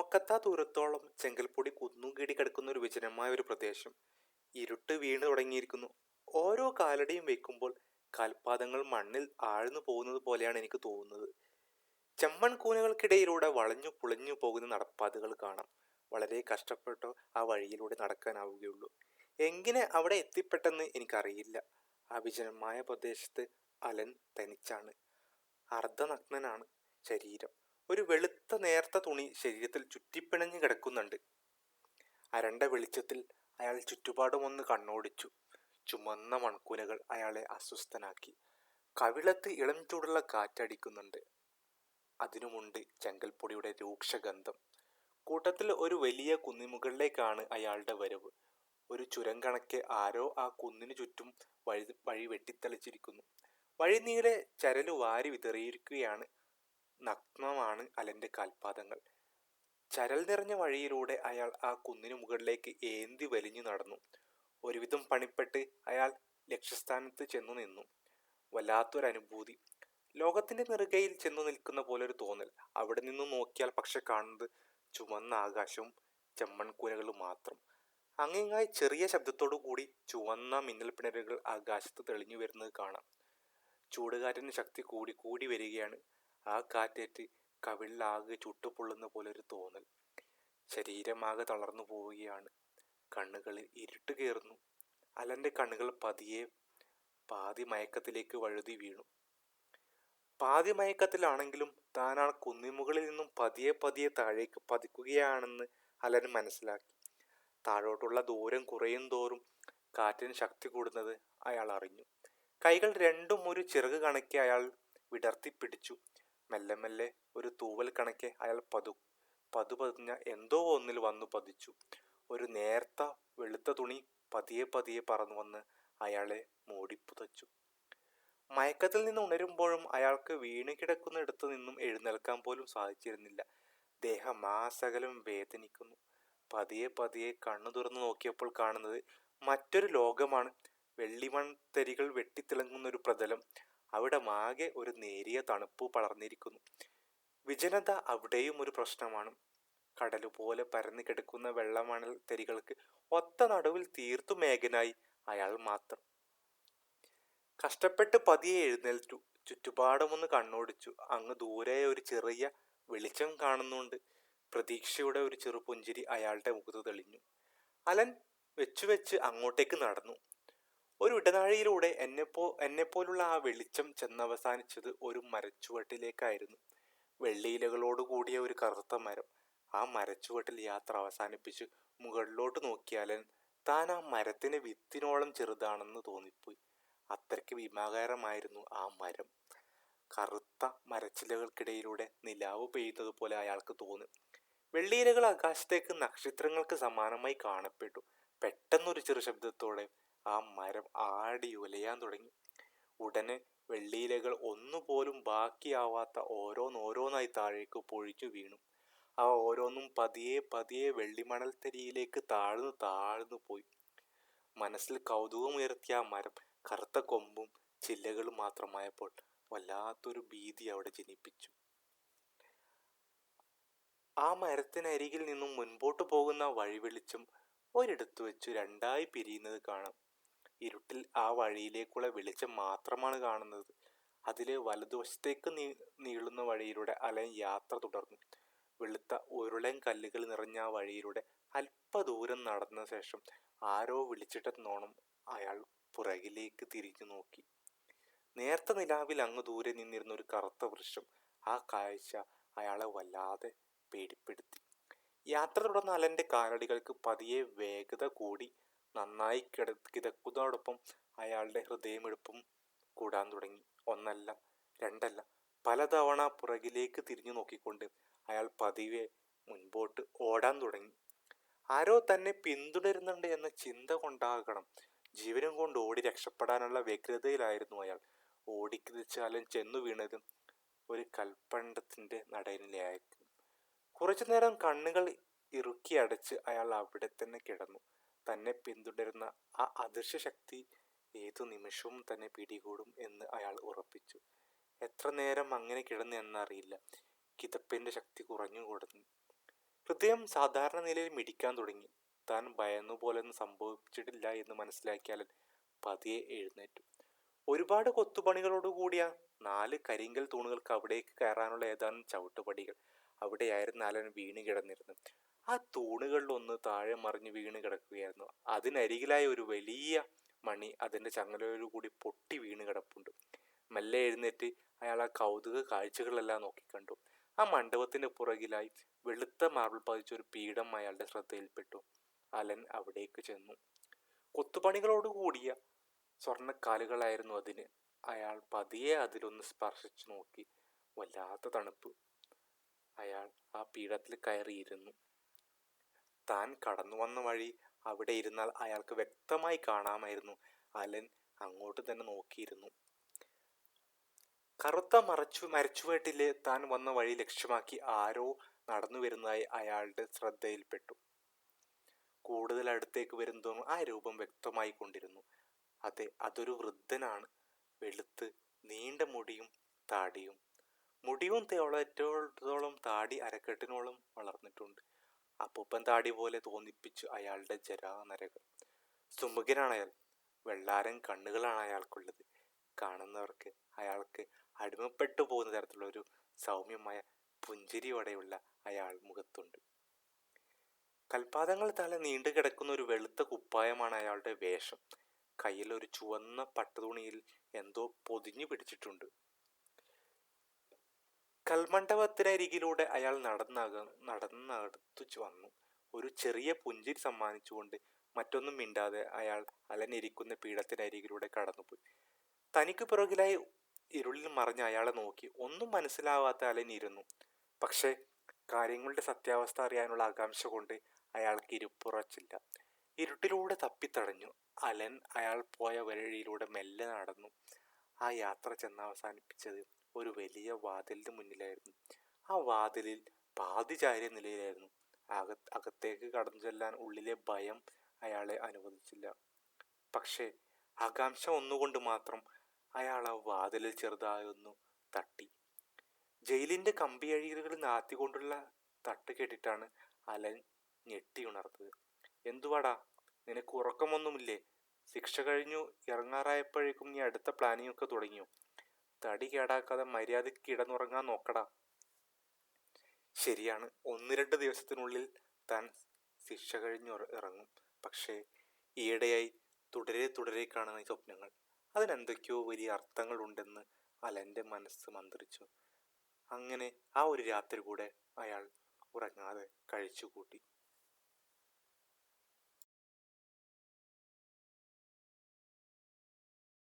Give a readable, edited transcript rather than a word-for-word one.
നോക്കത്താ ദൂരത്തോളം ചെങ്കൽപ്പൊടി കുന്നുകൂടി കിടക്കുന്ന ഒരു വിജനമായ ഒരു പ്രദേശം. ഇരുട്ട് വീണു തുടങ്ങിയിരിക്കുന്നു. ഓരോ കാലടിയും വെക്കുമ്പോൾ കാൽപാദങ്ങൾ മണ്ണിൽ ആഴ്ന്നു പോകുന്നത് പോലെയാണ് എനിക്ക് തോന്നുന്നത്. ചെമ്മൺ കൂനകൾക്കിടയിലൂടെ വളഞ്ഞു പുളഞ്ഞു പോകുന്ന നടപ്പാതകൾ കാണാം. വളരെ കഷ്ടപ്പെട്ടോ ആ വഴിയിലൂടെ നടക്കാനാവുകയുള്ളൂ. എങ്ങനെ അവിടെ എത്തിപ്പെട്ടെന്ന് എനിക്കറിയില്ല. ആ വിജനമായ പ്രദേശത്ത് അലൻ തനിച്ചാണ്. അർദ്ധനഗ്നനാണ് ശരീരം. ഒരു വെളുത്ത നേർത്ത തുണി ശരീരത്തിൽ ചുറ്റിപ്പിണഞ്ഞു കിടക്കുന്നുണ്ട്. അരണ്ട വെളിച്ചത്തിൽ അയാൾ ചുറ്റുപാടുമൊന്ന് കണ്ണോടിച്ചു. ചുമന്ന മൺകൂനകൾ അയാളെ അസ്വസ്ഥനാക്കി. കവിളത്ത് ഇളം ചൂടുള്ള കാറ്റടിക്കുന്നുണ്ട്. അതിനുമുണ്ട് ചെങ്കൽപ്പൊടിയുടെ രൂക്ഷഗന്ധം. കൂട്ടത്തിൽ ഒരു വലിയ കുന്നിമുകളിലേക്കാണ് അയാളുടെ വരവ്. ഒരു ചുരം കണക്കെ ആരോ ആ കുന്നിനു ചുറ്റും വഴി വെട്ടിത്തെളിച്ചിരിക്കുന്നു. വഴിനീളെ ചരലു വാരി വിതറിയിരിക്കുകയാണ്. നഗ്നമാണ് അലന്റെ കാൽപാദങ്ങൾ. ചരൽ നിറഞ്ഞ വഴിയിലൂടെ അയാൾ ആ കുന്നിനു മുകളിലേക്ക് ഏന്തി വലിഞ്ഞു നടന്നു. ഒരുവിധം പണിപ്പെട്ട് അയാൾ ലക്ഷ്യസ്ഥാനത്ത് ചെന്നു നിന്നു. വല്ലാത്തൊരനുഭൂതി. ലോകത്തിന്റെ നെറുകയിൽ ചെന്നു നിൽക്കുന്ന പോലൊരു തോന്നൽ. അവിടെ നിന്നും നോക്കിയാൽ പക്ഷെ കാണുന്നത് ചുമന്ന ആകാശവും ചെമ്മൺ കൂനകളും മാത്രം. അങ്ങിങ്ങായി ചെറിയ ശബ്ദത്തോടു കൂടി ചുവന്ന മിന്നൽ പിണരുകൾ ആകാശത്ത് തെളിഞ്ഞു വരുന്നത് കാണാം. ചൂടുകാറ്റിന് ശക്തി കൂടി കൂടി വരികയാണ്. ആ കാറ്റേറ്റ് കവിളിലാകെ ചുട്ടുപൊള്ളുന്ന പോലൊരു തോന്നൽ. ശരീരമാകെ തളർന്നു പോവുകയാണ്. കണ്ണുകളിൽ ഇരുട്ട് കയറുന്നു. അലന്റെ കണ്ണുകൾ പതിയെ പാതി മയക്കത്തിലേക്ക് വഴുതി വീണു. പാതി മയക്കത്തിലാണെങ്കിലും താൻ ആ കുന്നിമുകളിൽ നിന്നും പതിയെ പതിയെ താഴേക്ക് പതിക്കുകയാണെന്ന് അലൻ മനസ്സിലാക്കി. താഴോട്ടുള്ള ദൂരം കുറയും തോറും കാറ്റിന് ശക്തി കൂടുന്നത് അയാൾ അറിഞ്ഞു. കൈകൾ രണ്ടും ഒരു ചിറക് കണക്കെ അയാൾ വിടർത്തിപ്പിടിച്ചു. മെല്ലെ മെല്ലെ ഒരു തൂവൽ കണക്കെ അയാൾ പതുപതിഞ്ഞ എന്തോ ഒന്നിൽ വന്നു പതിച്ചു. ഒരു നേർത്ത വെളുത്ത തുണി പതിയെ പതിയെ പറന്നു വന്ന് അയാളെ മൂടിപ്പുതച്ചു. മയക്കത്തിൽ നിന്ന് ഉണരുമ്പോഴും അയാൾക്ക് വീണ് കിടക്കുന്നിടത്തു നിന്നും എഴുന്നേൽക്കാൻ പോലും സാധിച്ചിരുന്നില്ല. ദേഹമാസകലം വേദനിക്കുന്നു. പതിയെ പതിയെ കണ്ണു തുറന്നു നോക്കിയപ്പോൾ കാണുന്നത് മറ്റൊരു ലോകമാണ്. വെള്ളിമൺതരികൾ വെട്ടിത്തിളങ്ങുന്ന ഒരു പ്രതലം. അവിടെ ആകെ ഒരു നേരിയ തണുപ്പ് പടർന്നിരിക്കുന്നു. വിജനത അവിടെയും ഒരു പ്രശ്നമാണ്. കടലുപോലെ പരന്നു കിടക്കുന്ന വെള്ളമണൽ തരികൾക്ക് ഒത്ത നടുവിൽ തീർത്തും ഏകനായി അയാൾ മാത്രം. കഷ്ടപ്പെട്ട് പതിയെ എഴുന്നേറ്റു. ചുറ്റുപാടുമൊന്ന് കണ്ണോടിച്ചു. അങ്ങ് ദൂരെ ഒരു ചെറിയ വെളിച്ചം കാണുന്നുണ്ട്. പ്രതീക്ഷയുടെ ഒരു ചെറുപുഞ്ചിരി അയാളുടെ മുഖത്ത് തെളിഞ്ഞു. അലൻ വെച്ച് അങ്ങോട്ടേക്ക് നടന്നു. ഒരു ഇടനാഴിയിലൂടെ എന്നെപ്പോലുള്ള ആ വെളിച്ചം ചെന്നവസാനിച്ചത് ഒരു മരച്ചുവട്ടിലേക്കായിരുന്നു. വെള്ളിയിലകളോട് കൂടിയ ഒരു കറുത്ത മരം. ആ മരച്ചുവട്ടിൽ യാത്ര അവസാനിപ്പിച്ച് മുകളിലോട്ട് നോക്കിയാലൻ താൻ ആ മരത്തിന് വിത്തിനോളം ചെറുതാണെന്ന് തോന്നിപ്പോയി. അത്രയ്ക്ക് ഭീമാകാരമായിരുന്നു ആ മരം. കറുത്ത മരച്ചിലകൾക്കിടയിലൂടെ നിലാവ് പെയ്യുന്നത് പോലെ അയാൾക്ക് തോന്നി. വെള്ളിയിലകൾ ആകാശത്തേക്ക് നക്ഷത്രങ്ങൾക്ക് സമാനമായി കാണപ്പെട്ടു. പെട്ടെന്നൊരു ചെറു ശബ്ദത്തോടെ ആ മരം ആടി ഉലയാൻ തുടങ്ങി. ഉടനെ വെള്ളിയിലകൾ ഒന്നുപോലും ബാക്കിയാവാത്ത ഓരോന്നോരോന്നായി താഴേക്ക് പൊഴിച്ചു വീണു. അവ ഓരോന്നും പതിയെ പതിയെ വെള്ളിമണൽത്തരിയിലേക്ക് താഴ്ന്നു താഴ്ന്നു പോയി. മനസ്സിൽ കൗതുകമുയർത്തിയ ആ മരം കറുത്ത കൊമ്പും ചില്ലകളും മാത്രമായപ്പോൾ വല്ലാത്തൊരു ഭീതി അവിടെ ജനിപ്പിച്ചു. ആ മരത്തിനരികിൽ നിന്നും മുൻപോട്ട് പോകുന്ന വഴിവെളിച്ചം ഒരിടത്തു വെച്ച് രണ്ടായി പിരിയുന്നത് കാണാം. ഇരുട്ടിൽ ആ വഴിയിലേക്കുള്ള വെളിച്ചം മാത്രമാണ് കാണുന്നത്. അതിലെ വലതുവശത്തേക്ക് നീളുന്ന വഴിയിലൂടെ അലൻ യാത്ര തുടർന്നു. വെളുത്ത ഉരുളൻ കല്ലുകൾ നിറഞ്ഞ ആ വഴിയിലൂടെ അല്പദൂരം നടന്ന ശേഷം ആരോ വിളിച്ചിട്ടെന്നോണം അയാൾ പുറകിലേക്ക് തിരിഞ്ഞു നോക്കി. നേർത്ത നിലാവിൽ അങ്ങ് ദൂരെ നിന്നിരുന്ന ഒരു കറുത്ത വൃക്ഷം. ആ കാഴ്ച അയാളെ വല്ലാതെ പേടിപ്പെടുത്തി. യാത്ര തുടർന്ന അലന്റെ കാലടികൾക്ക് പതിയെ വേഗത കൂടി. നന്നായി കിതക്കുന്നതോടൊപ്പം അയാളുടെ ഹൃദയമിടിപ്പും കൂടാൻ തുടങ്ങി. ഒന്നല്ല രണ്ടല്ല, പലതവണ പുറകിലേക്ക് തിരിഞ്ഞു നോക്കിക്കൊണ്ട് അയാൾ പതിയെ മുൻപോട്ട് ഓടാൻ തുടങ്ങി. ആരോ തന്നെ പിന്തുടരുന്നുണ്ട് എന്ന ചിന്ത കൊണ്ടാകണം ജീവനും കൊണ്ട് ഓടി രക്ഷപ്പെടാനുള്ള വ്യഗ്രതയിലായിരുന്നു അയാൾ. ഓടിക്കിതച്ച് അലൻ ചെന്നു വീണതും ഒരു കൽപ്പണ്ടത്തിന്റെ നടയിലായിരുന്നു. കുറച്ചു നേരം കണ്ണുകൾ ഇറുക്കി അടച്ച് അയാൾ അവിടെ തന്നെ കിടന്നു. തന്നെ പിന്തുടരുന്ന ആ അദൃശ്യ ശക്തി ഏതു നിമിഷവും തന്നെ പിടികൂടും എന്ന് അയാൾ ഉറപ്പിച്ചു. എത്ര നേരം അങ്ങനെ കിടന്നു എന്നറിയില്ല. കിതപ്പിന്റെ ശക്തി കുറഞ്ഞു കൊടുത്തു. ഹൃദയം സാധാരണ നിലയിൽ മിടിക്കാൻ തുടങ്ങി. താൻ ഭയന്നു പോലൊന്നും സംഭവിച്ചിട്ടില്ല എന്ന് മനസ്സിലാക്കിയ അലൻ പതിയെ എഴുന്നേറ്റു. ഒരുപാട് കൊത്തുപണികളോട് കൂടിയ 4 കരിങ്കൽ തൂണുകൾക്ക് അവിടേക്ക് കയറാനുള്ള ഏതാനും ചവിട്ടുപടികൾ അവിടെയായിരുന്നു അലൻ വീണ് കിടന്നിരുന്നത്. ആ തൂണുകളിലൊന്ന് താഴെ മറിഞ്ഞ് വീണ് കിടക്കുകയായിരുന്നു. അതിനരികിലായി ഒരു വലിയ മണി അതിന്റെ ചങ്ങലയോടു കൂടി പൊട്ടി വീണ് കിടപ്പുണ്ട്. മെല്ലെ എഴുന്നേറ്റ് അയാൾ ആ കൗതുക കാഴ്ചകളെല്ലാം നോക്കിക്കണ്ടു. ആ മണ്ഡപത്തിന്റെ പുറകിലായി വെളുത്ത മാർബിൾ പതിച്ച ഒരു പീഠം അയാളുടെ ശ്രദ്ധയിൽപ്പെട്ടു. അലൻ അവിടേക്ക് ചെന്നു. കൊത്തുപണികളോട് കൂടിയ സ്വർണ്ണക്കാലുകളായിരുന്നു അതിന്. അയാൾ പതിയെ അതിലൊന്ന് സ്പർശിച്ചു നോക്കി. വല്ലാത്ത തണുപ്പ്. അയാൾ ആ പീഠത്തിൽ കയറിയിരുന്നു. താൻ കടന്നു വന്ന വഴി അവിടെ ഇരുന്നാൽ അയാൾക്ക് വ്യക്തമായി കാണാമായിരുന്നു. അലൻ അങ്ങോട്ട് തന്നെ നോക്കിയിരുന്നു. കറുത്ത മരച്ചുവട്ടിലെ താൻ വന്ന വഴി ലക്ഷ്യമാക്കി ആരോ നടന്നു വരുന്നതായി അയാളുടെ ശ്രദ്ധയിൽപ്പെട്ടു. കൂടുതൽ അടുത്തേക്ക് വരുന്നതും ആ രൂപം വ്യക്തമായി കൊണ്ടിരുന്നു. അതെ, അതൊരു വൃദ്ധനാണ്. വെളുത്ത് നീണ്ട മുടിയും താടിയും. മുടിയും തേളറ്റോളം, താടി അരക്കെട്ടിനോളം വളർന്നിട്ടുണ്ട്. അപ്പൂപ്പൻ താടി പോലെ തോന്നിപ്പിച്ചു അയാളുടെ ജരാനരകൾ. സുമുഖനാണ് അയാൾ. വെള്ളാരം കണ്ണുകളാണ് അയാൾക്കുള്ളത്. കാണുന്നവർക്ക് അയാൾക്ക് അടിമപ്പെട്ടു പോകുന്ന തരത്തിലുള്ള ഒരു സൗമ്യമായ പുഞ്ചിരിയോടെയുള്ള അയാൾ മുഖത്തുണ്ട്. കൽപാദങ്ങൾ തല നീണ്ടു കിടക്കുന്ന ഒരു വെളുത്ത കുപ്പായമാണ് അയാളുടെ വേഷം. കയ്യിൽ ഒരു ചുവന്ന പട്ടുതുണിയിൽ എന്തോ പൊതിഞ്ഞു പിടിച്ചിട്ടുണ്ട്. കൽമണ്ഡപത്തിനരികിലൂടെ അയാൾ നടന്നടുത്തു വന്നു. ഒരു ചെറിയ പുഞ്ചിരി സമ്മാനിച്ചുകൊണ്ട് മറ്റൊന്നും മിണ്ടാതെ അയാൾ അലനിരിക്കുന്ന പീഠത്തിനരികിലൂടെ കടന്നുപോയി. തനിക്ക് പിറകിലായി ഇരുളിൽ മറിഞ്ഞ അയാളെ നോക്കി ഒന്നും മനസ്സിലാവാത്ത അലൻ ഇരുന്നു. പക്ഷെ കാര്യങ്ങളുടെ സത്യാവസ്ഥ അറിയാനുള്ള ആകാംക്ഷ കൊണ്ട് അയാൾക്ക് ഇരിപ്പുറച്ചില്ല. ഇരുട്ടിലൂടെ തപ്പിത്തടഞ്ഞു. അലൻ അയാൾ പോയ വഴിയിലൂടെ മെല്ലെ നടന്നു. ആ യാത്ര ചെന്നവസാനിപ്പിച്ചത് ഒരു വലിയ വാതിലിന് മുന്നിലായിരുന്നു. ആ വാതിലിൽ പാതി ചാരിയ നിലയിലായിരുന്നു. അകത്തേക്ക് കടന്നു ചെല്ലാൻ ഉള്ളിലെ ഭയം അയാളെ അനുവദിച്ചില്ല. പക്ഷേ ആകാംക്ഷ ഒന്നുകൊണ്ട് മാത്രം അയാൾ ആ വാതിലിൽ ചെറുതായൊന്നു തട്ടി. ജയിലിന്റെ കമ്പിയഴികളിൽ നാത്തിക്കൊണ്ടുള്ള തട്ട് കേട്ടിട്ടാണ് അലൻ ഞെട്ടിയുണർന്നത്. എന്തുവാടാ, നിനക്ക് ഉറക്കമൊന്നുമില്ലേ? ശിക്ഷ കഴിഞ്ഞു ഇറങ്ങാറായപ്പോഴേക്കും നീ അടുത്ത പ്ലാനിങ് ഒക്കെ തുടങ്ങിയോ? തടി കേടാക്കാതെ മര്യാദയ്ക്ക് കിടന്നുറങ്ങാൻ നോക്കടാ. ശരിയാണ്, 1-2 ദിവസത്തിനുള്ളിൽ താൻ ശിക്ഷ കഴിഞ്ഞു ഇറങ്ങും. പക്ഷേ ഈയിടെയായി തുടരെ കാണുന്ന ഈ സ്വപ്നങ്ങൾ, അതിനെന്തൊക്കെയോ വലിയ അർത്ഥങ്ങൾ ഉണ്ടെന്ന് അലന്റെ മനസ്സ് മന്ത്രിച്ചു. അങ്ങനെ ആ ഒരു രാത്രി കൂടെ അയാൾ ഉറങ്ങാതെ കഴിച്ചുകൂട്ടി.